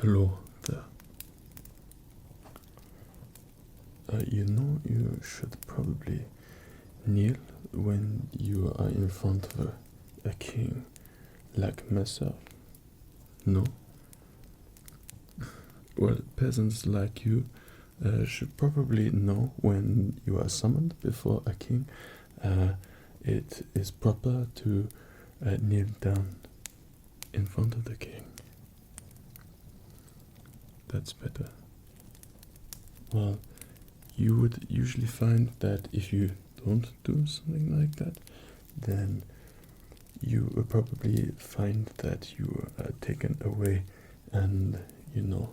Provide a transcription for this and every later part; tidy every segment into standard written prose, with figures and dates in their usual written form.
Hello there. You know you should probably kneel when you are in front of a king like myself. No? Well, peasants like you should probably know when you are summoned before a king. It is proper to kneel down in front of the king. That's better. Well, you would usually find that if you don't do something like that, then you will probably find that you are taken away, and you know,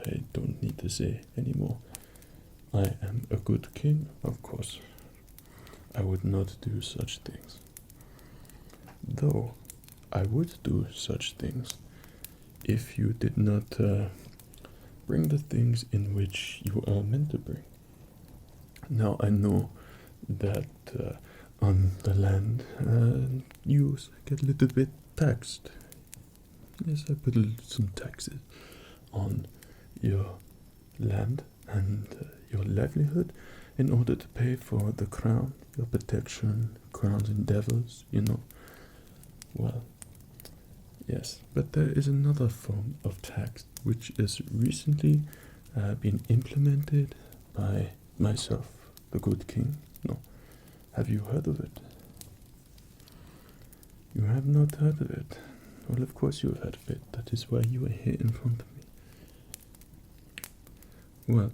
I don't need to say anymore. I am a good king, of course. I would not do such things. Though I would do such things if you did not bring the things in which you are meant to bring. Now I know that on the land you get a little bit taxed. Yes, I put some taxes on your land and your livelihood in order to pay for the crown, your protection, crowns endeavors, you know. Well, yes, but there is another form of tax which is recently been implemented by myself, the good king. No, have you heard of it? You have not heard of it. Well, of course you have heard of it. That is why you are here in front of me. Well,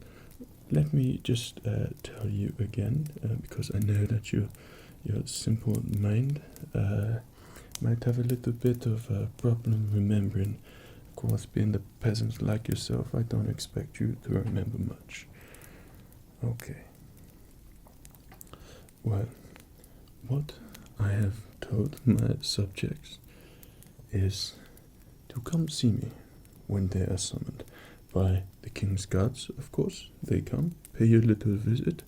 let me just tell you again, because I know that your simple mind might have a little bit of a problem remembering. Of course, being the peasants like yourself, I don't expect you to remember much. Okay. Well, what I have told my subjects is to come see me when they are summoned by the king's guards. Of course, they come, pay you a little visit,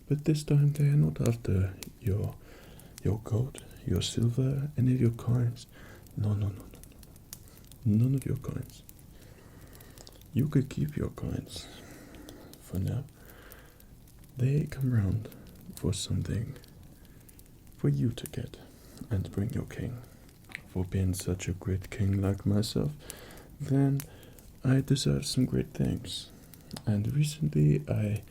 but this time they are not after your gold, your silver, any of your coins. No, no, no, no, no. None of your coins. You could keep your coins for now. They come round for something for you to get and bring your king. For being such a great king like myself, then I deserve some great things. And recently I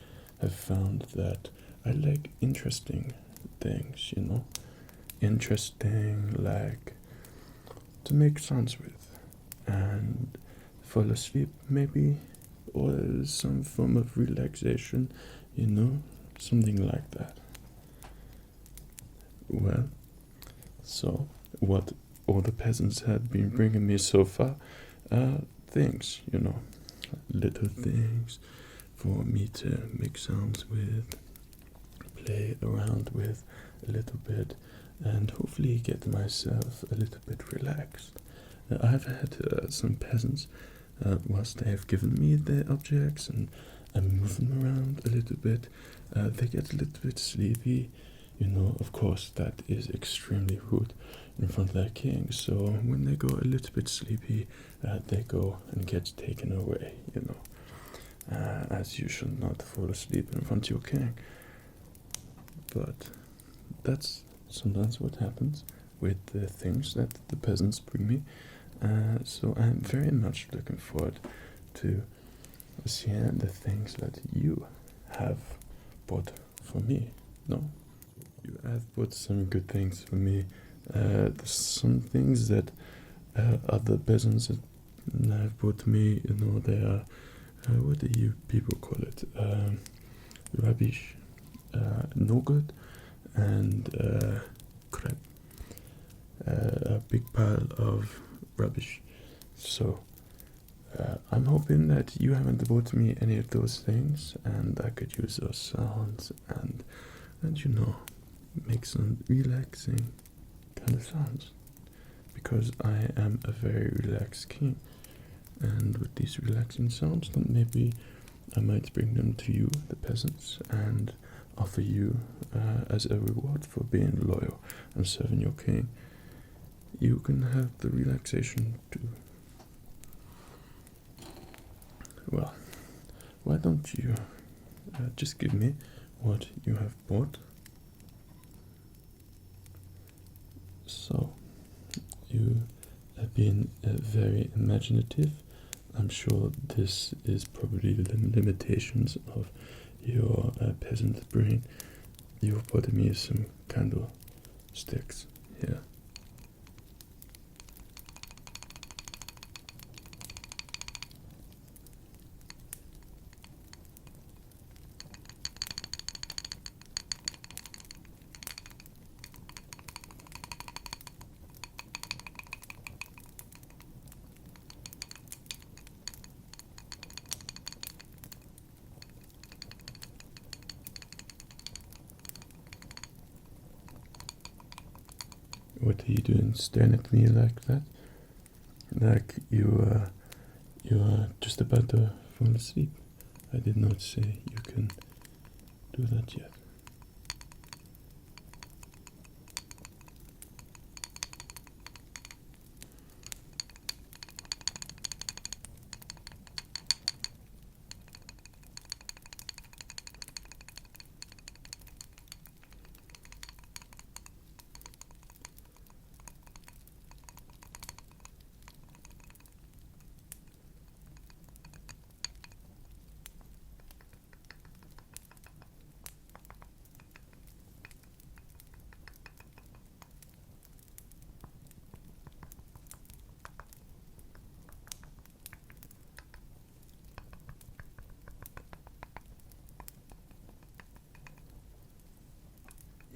have found that I like interesting things, you know. Interesting, like to make sounds with and fall asleep maybe, or some form of relaxation, you know, something like that. Well, so what all the peasants had been bringing me so far, things, you know, little things for me to make sounds with, play around with a little bit, and hopefully get myself a little bit relaxed. I've had some peasants, whilst they have given me their objects and I move them around a little bit, they get a little bit sleepy. You know, of course, that is extremely rude in front of their king. So when they go a little bit sleepy, they go and get taken away, you know, as you should not fall asleep in front of your king. But that's sometimes what happens with the things that the peasants bring me. So I'm very much looking forward to seeing the things that you have bought for me. No? You have bought some good things for me. There's some things that other peasants have bought me, you know, they are, what do you people call it? Rubbish, no good, and crap. A big pile of rubbish. So I'm hoping that you haven't bought me any of those things, and I could use those sounds and you know, make some relaxing kind of sounds, because I am a very relaxed king, and with these relaxing sounds, then maybe I might bring them to you, the peasants, and offer you as a reward for being loyal and serving your king. You can have the relaxation too. well, why don't you just give me what you have bought? So, you have been very imaginative. I'm sure this is probably the limitations of your peasant brain. You've bought me some candlesticks here. What are you doing, staring at me like that? Like you are just about to fall asleep. I did not say you can do that yet.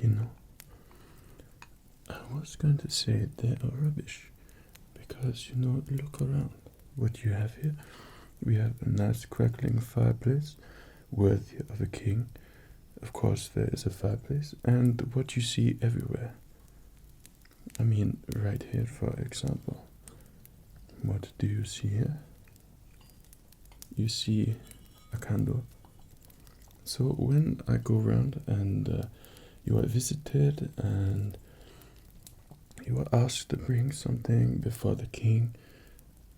You know, I was going to say they are rubbish because, look around what you have here. We have a nice crackling fireplace worthy of a king. Of course, there is a fireplace, and what you see everywhere. I mean, right here, for example. What do you see here? You see a candle. So when I go around and you are visited and you are asked to bring something before the king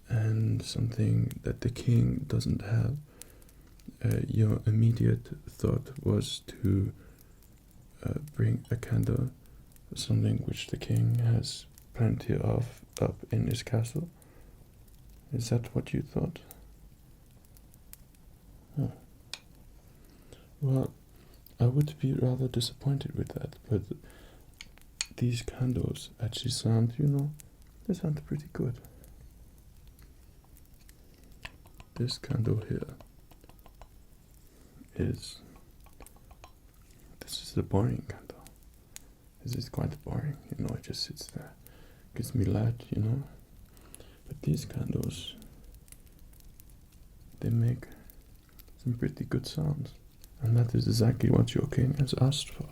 and something that the king doesn't have, your immediate thought was to bring a candle, something which the king has plenty of up in his castle. Is that what you thought? Oh. Well, I would be rather disappointed with that, but these candles actually sound, they sound pretty good. This candle here this is the boring candle. This is quite boring, it just sits there, gives me light, but these candles, they make some pretty good sounds. And that is exactly what your king has asked for.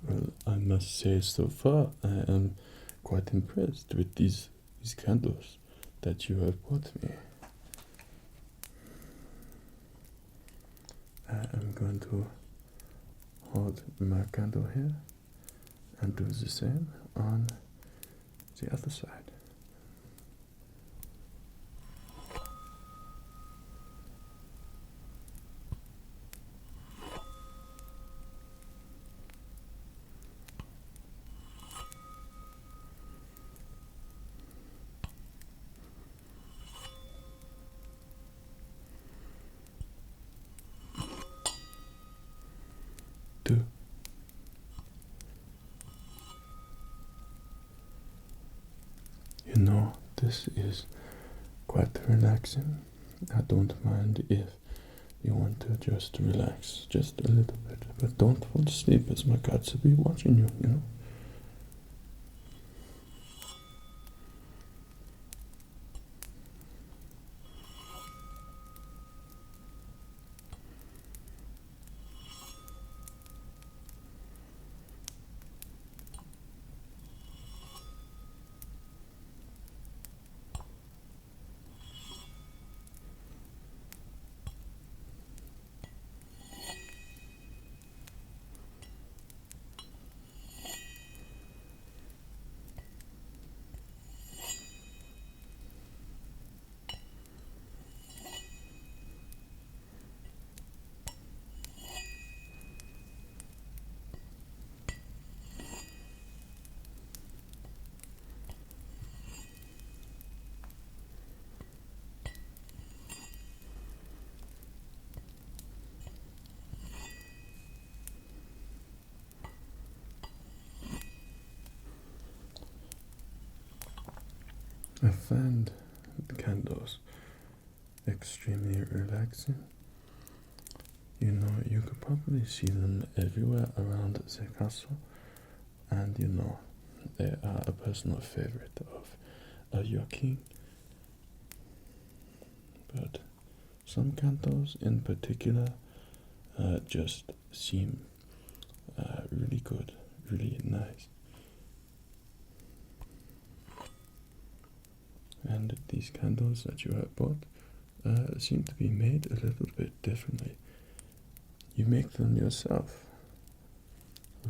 Well, I must say so far I am quite impressed with these candles that you have brought me. I am going to hold my candle here and do the same on the other side. do. You know, this is quite relaxing. I don't mind if you want to just relax just a little bit, but don't fall asleep as my cats will be watching you, you know. I find the candles extremely relaxing. You know, you could probably see them everywhere around the castle, and you know, they are a personal favorite of your king. But some candles in particular just seem really good, really nice. And these candles that you have bought seem to be made a little bit differently. You make them yourself.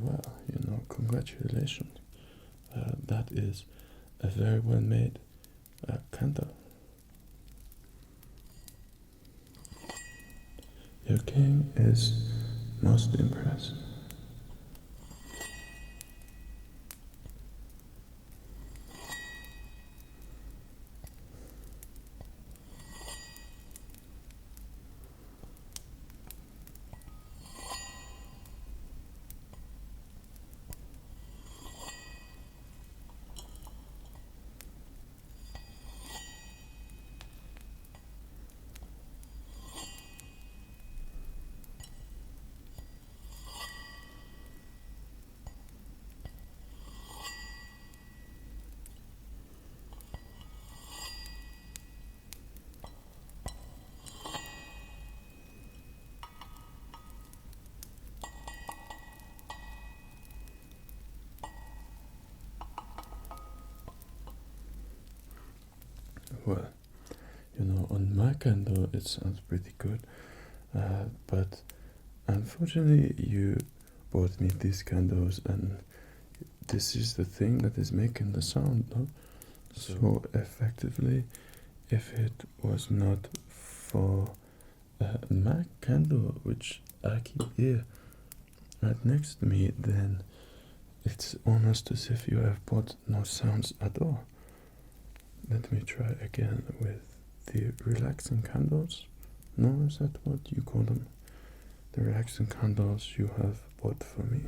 Well, you know, congratulations. That is a very well made candle. Your king is most impressed. Well, you know, on my candle it sounds pretty good, but unfortunately you bought me these candles and this is the thing that is making the sound, no? So effectively, if it was not for my candle, which I keep here right next to me, then it's almost as if you have bought no sounds at all. Let me try again with the relaxing candles. No, is that what you call them? The relaxing candles you have bought for me.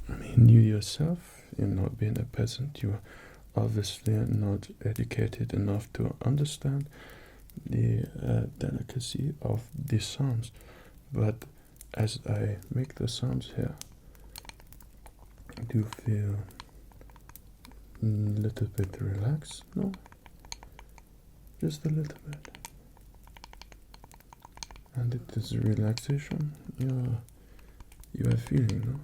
I mean, you yourself, you know, being a peasant, you are obviously not educated enough to understand the delicacy of these sounds. But as I make the sounds here, I do feel a little bit relaxed, no? Just a little bit. And it is relaxation you are feeling, no?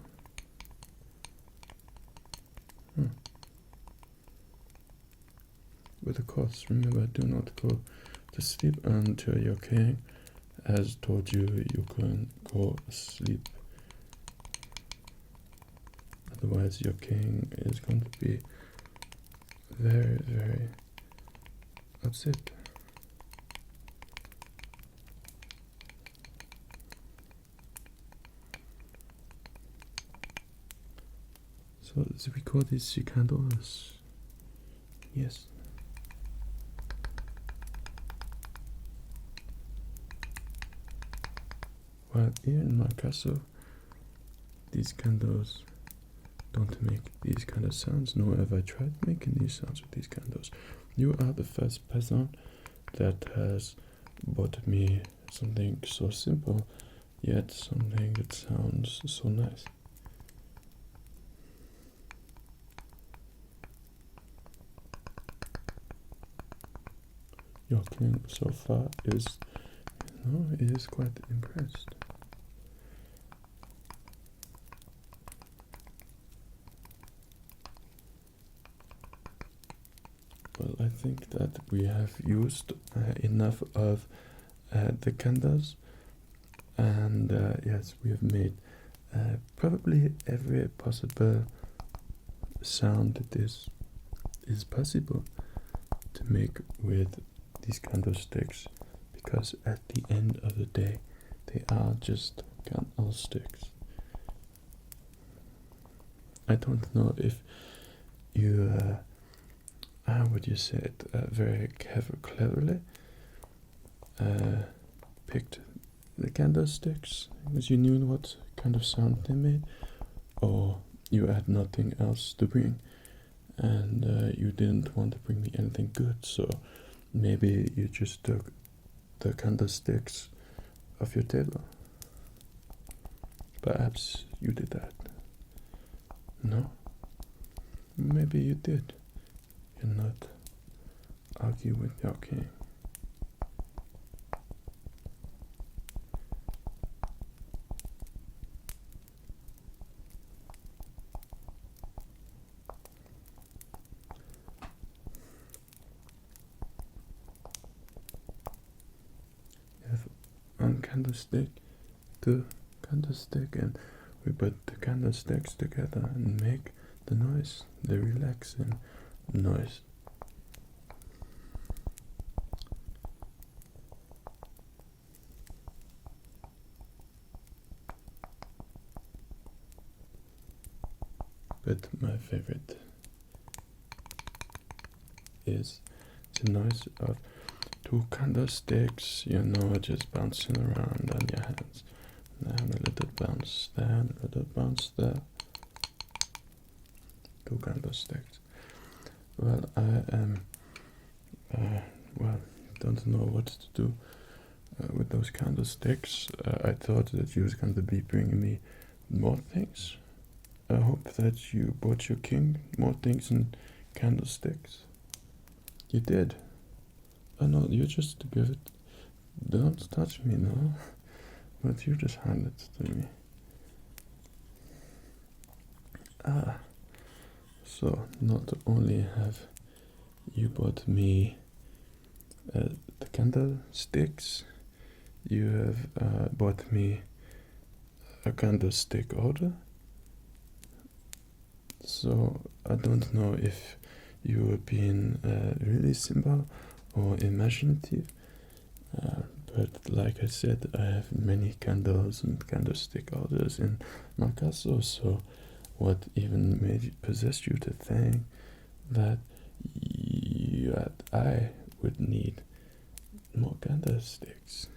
But of course, remember, do not go to sleep until your king has told you you can go sleep. Otherwise, your king is going to be very, very upset. So we call these candles. Yes. Well, here in my castle, these candles don't make these kind of sounds, nor have I tried making these sounds with these candles. You are the first peasant that has bought me something so simple, yet something that sounds so nice. Your king so far is, is quite impressed. Well, I think that we have used enough of the candles, and yes, we have made probably every possible sound that is possible to make with these candlesticks, because at the end of the day they are just candlesticks. I don't know if you how would you say it, very cleverly picked the candlesticks because you knew what kind of sound they made, or you had nothing else to bring, and you didn't want to bring me anything good, so maybe you just took the candlesticks off your table. Perhaps you did that. No? Maybe you did. You're not argue with your king. You have one candlestick, two candlestick, and we put the candlesticks together and make the noise, the relaxing noise. But my favorite is the noise of two candlesticks, just bouncing around on your hands. And a little bounce there, and a little bounce there. Two candlesticks. Well, I am, don't know what to do with those candlesticks. I thought that you was going to be bringing me more things. I hope that you bought your king more things than candlesticks. You did. Oh no, you just give it. Don't touch me, no. But you just hand it to me. So not only have you bought me the candlesticks, you have bought me a candlestick order. So I don't know if you were being really simple or imaginative, but like I said, I have many candles and candlestick orders in my castle, so what even possessed you to think that I would need more candlesticks?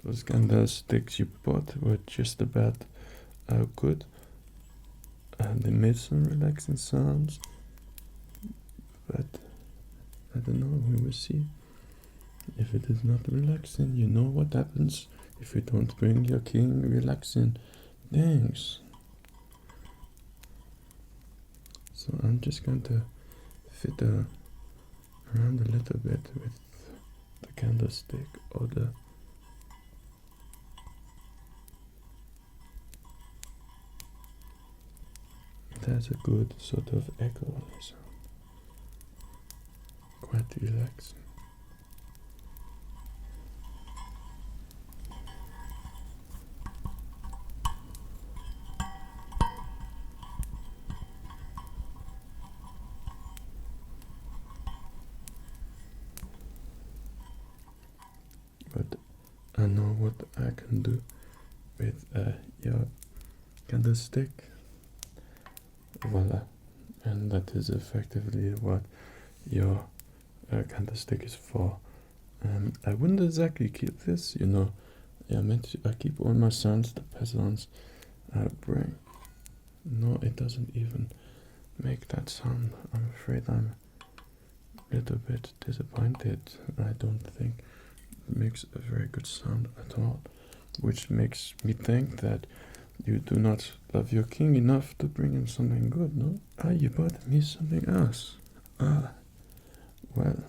Those candlesticks you bought were just about good, and they made some relaxing sounds, but I don't know, we will see. If it is not relaxing, you know what happens if you don't bring your king relaxing things. So I'm just going to fiddle around a little bit with the candlestick order. It has a good sort of echo sound. Quite relaxing. But I know what I can do with your candlestick. voila. And that is effectively what your candlestick is for. I wouldn't exactly keep this, you know. I keep all my sounds the peasants bring. No, it doesn't even make that sound. I'm afraid I'm a little bit disappointed. I don't think it makes a very good sound at all, which makes me think that you do not love your king enough to bring him something good, no? You bought me something else. Well,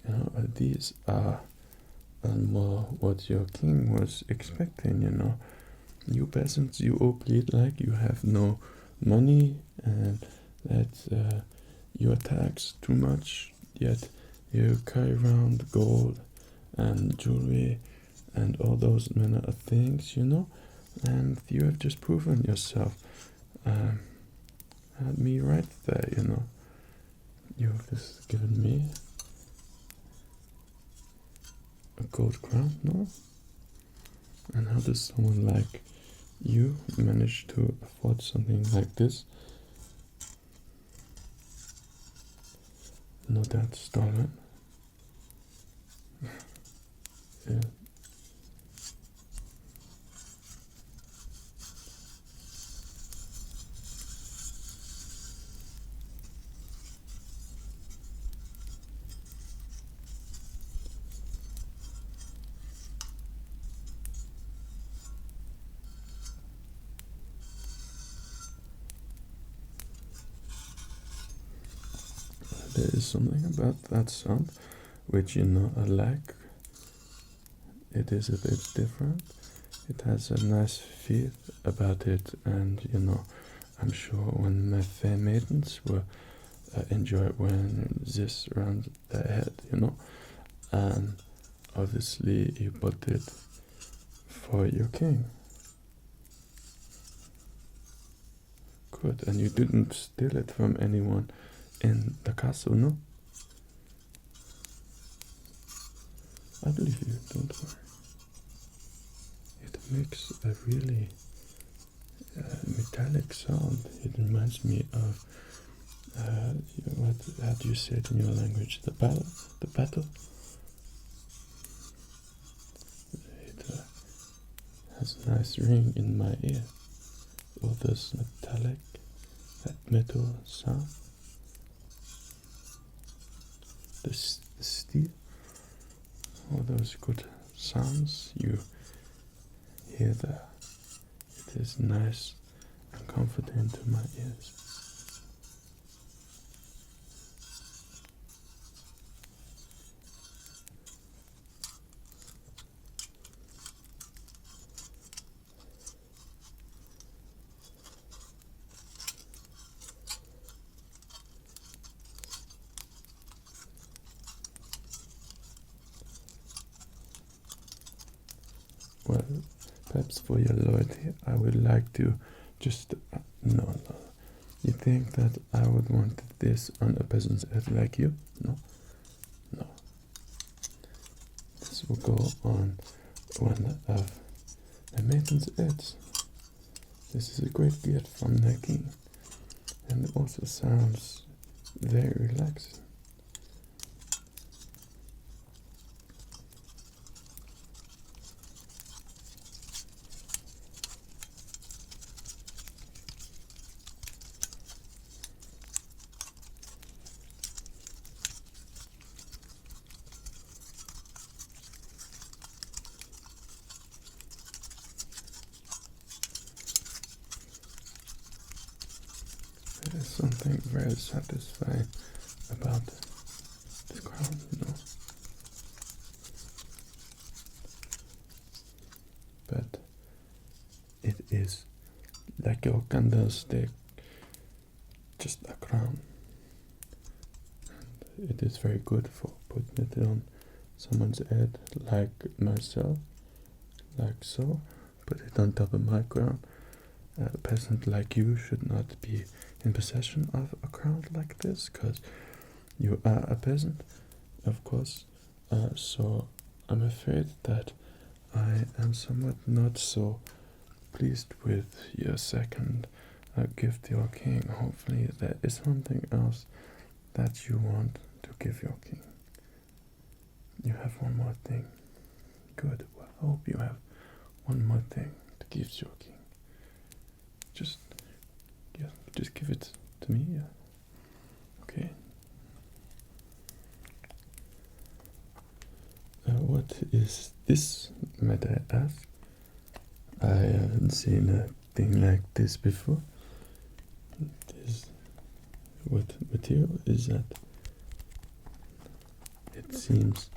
you know, these are more what your king was expecting, you know. You peasants, you all bleed like you have no money and that you are taxed too much, yet you carry around gold and jewelry and all those manner of things, you know. And you have just proven yourself. Had me right there, you know. You have just given me a gold crown, no? And how does someone like you manage to afford something like this? No doubt stolen. Yeah. There is something about that sound which, you know, I like. It is a bit different. It has a nice feel about it, and you know, I'm sure when my fair maidens will enjoy wearing this around their head, you know. And obviously you bought it for your king. Good, and you didn't steal it from anyone in the castle, no? I believe you, don't worry. It makes a really metallic sound. It reminds me of, how do you say it in your language? The battle? The battle? It has a nice ring in my ear. All this metallic, that metal sound. The steel, all those good sounds you hear there. It is nice and comforting to my ears. Well, perhaps for your loyalty, I would like to just... no. You think that I would want this on a peasant's head like you? No. No. This will go on one of the maiden's heads. This is a great gift from their king. And it also sounds very relaxing. There is something very satisfying about this crown, you know. But it is like your candlestick, just a crown. And it is very good for putting it on someone's head, like myself, like so. Put it on top of my crown. A peasant like you should not be in possession of a crown like this, because you are a peasant, of course. So I'm afraid that I am somewhat not so pleased with your second a gift your king. Hopefully there is something else that you want to give your king. You have one more thing. Good. Well, I hope you have one more thing to give your king. Just give it to me. Yeah. Okay. What is this, might I ask? I haven't seen a thing like this before. What material is that? It seems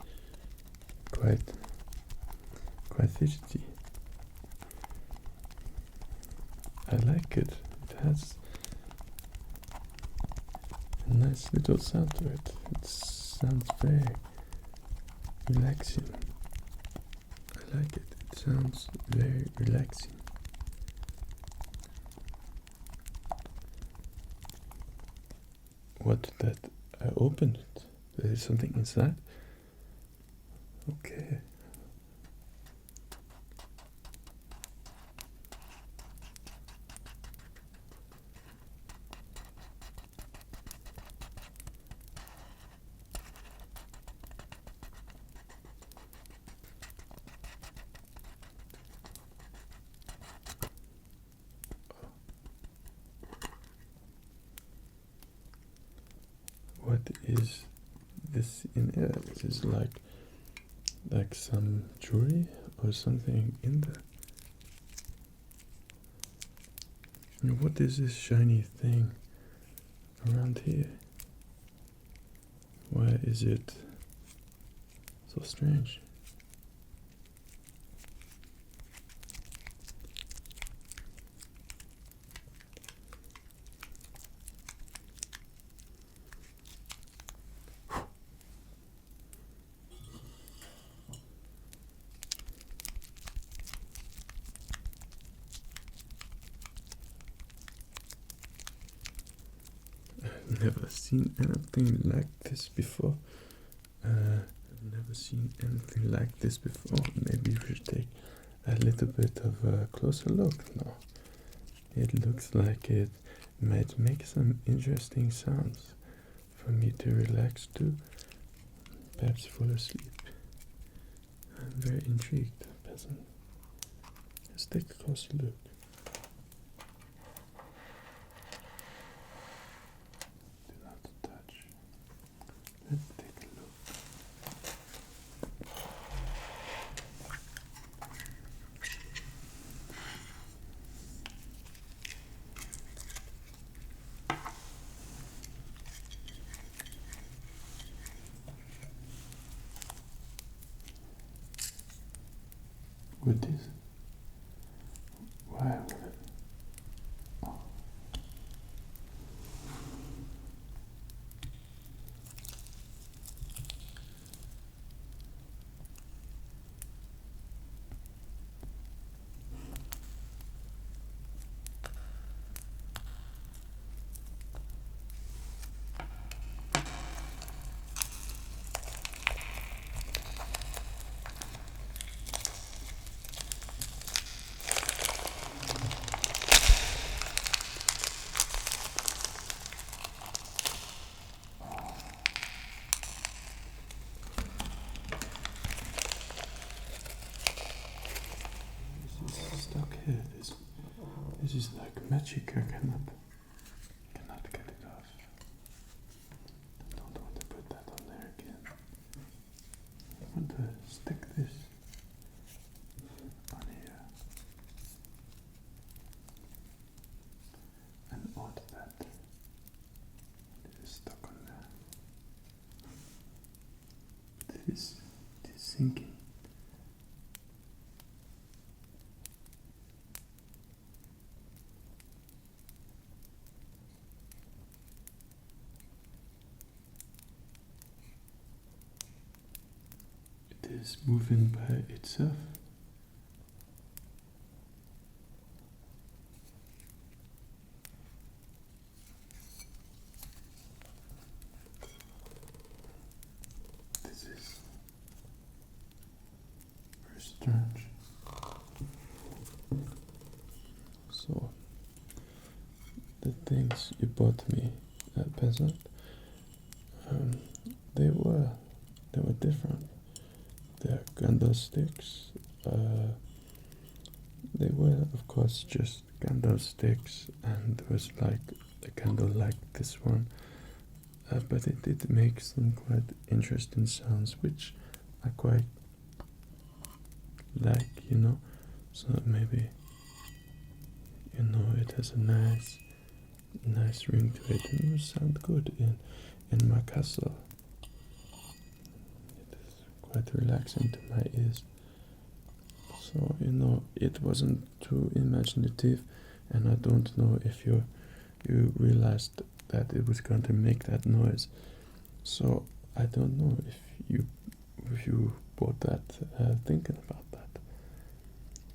quite fidgety. I like it. It has a nice little sound to it. It sounds very relaxing. I like it. It sounds very relaxing. What that? I opened it. There is something inside. Okay. What is this in there? This is like some jewelry or something in there. And what is this shiny thing around here? Why is it so strange? Never seen anything like this before. I've never seen anything like this before. Maybe we should take a little bit of a closer look now. It looks like it might make some interesting sounds for me to relax to, perhaps fall asleep. I'm very intrigued, peasant. Let's take a closer look. Let's take a look. What is it? Why would it? Oh. Stuck here. This is like magic. I cannot get it off. I don't want to put that on there again. I want to stick this on here and odd that. This is stuck on there. This is sinking. Is moving by itself. This is very strange. So the things you bought me, peasant, they were different. They're candlesticks. They were, of course, just candlesticks, and there was like a candle like this one, but it did make some quite interesting sounds, which I quite like, you know. So maybe, you know, it has a nice ring to it, and it will sound good in my castle. It is quite relaxing to my ears. So, you know, it wasn't too imaginative, and I don't know if you realized that it was going to make that noise. So I don't know if you bought that thinking about that.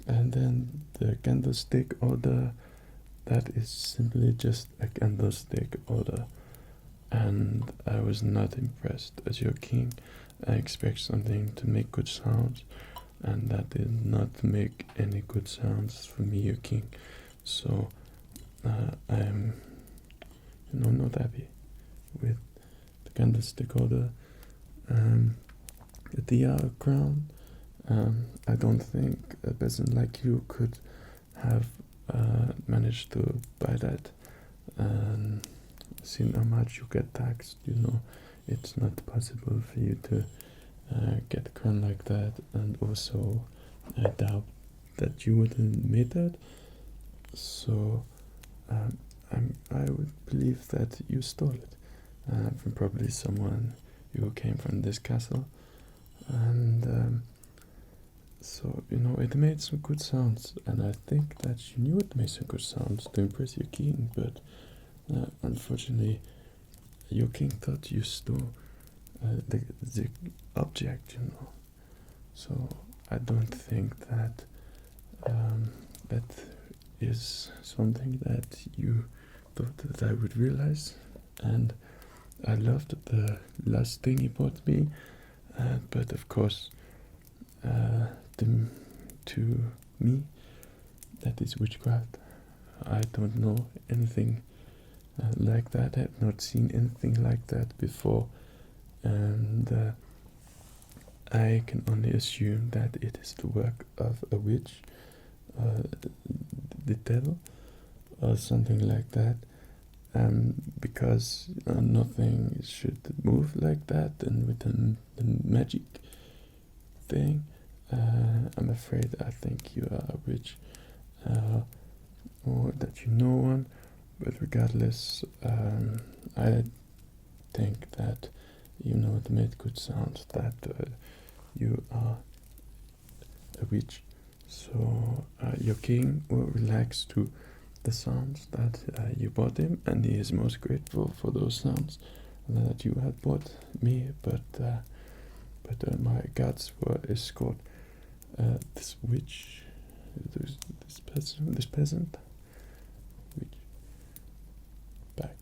And then the candlestick order, that is simply just a candlestick order, and I was not impressed as your king. I expect something to make good sounds, and that did not make any good sounds for me, your king. So I am, you know, not happy with the candlestick order. The tiara crown, I don't think a peasant like you could have managed to buy that, and seeing how much you get taxed, you know, it's not possible for you to get a crown like that, and also I doubt that you would admit that. So I would believe that you stole it from probably someone who came from this castle, and so, you know, it made some good sounds, and I think that you knew it made some good sounds to impress your king, but unfortunately your king thought you stole the object, you know. So I don't think that that is something that you thought that I would realize. And I loved the last thing you bought me, but of course, to me, that is witchcraft. I don't know anything like that. I have not seen anything like that before, and I can only assume that it is the work of a witch, the devil, or something like that. Because nothing should move like that, and with the magic thing, I'm afraid I think you are a witch, or that you know one. But regardless, I think that you know to make good sounds, that you are a witch. So your king will relax to the sounds that you bought him, and he is most grateful for those sounds that you had bought me. But my guards were escort this witch, this peasant, witch, back.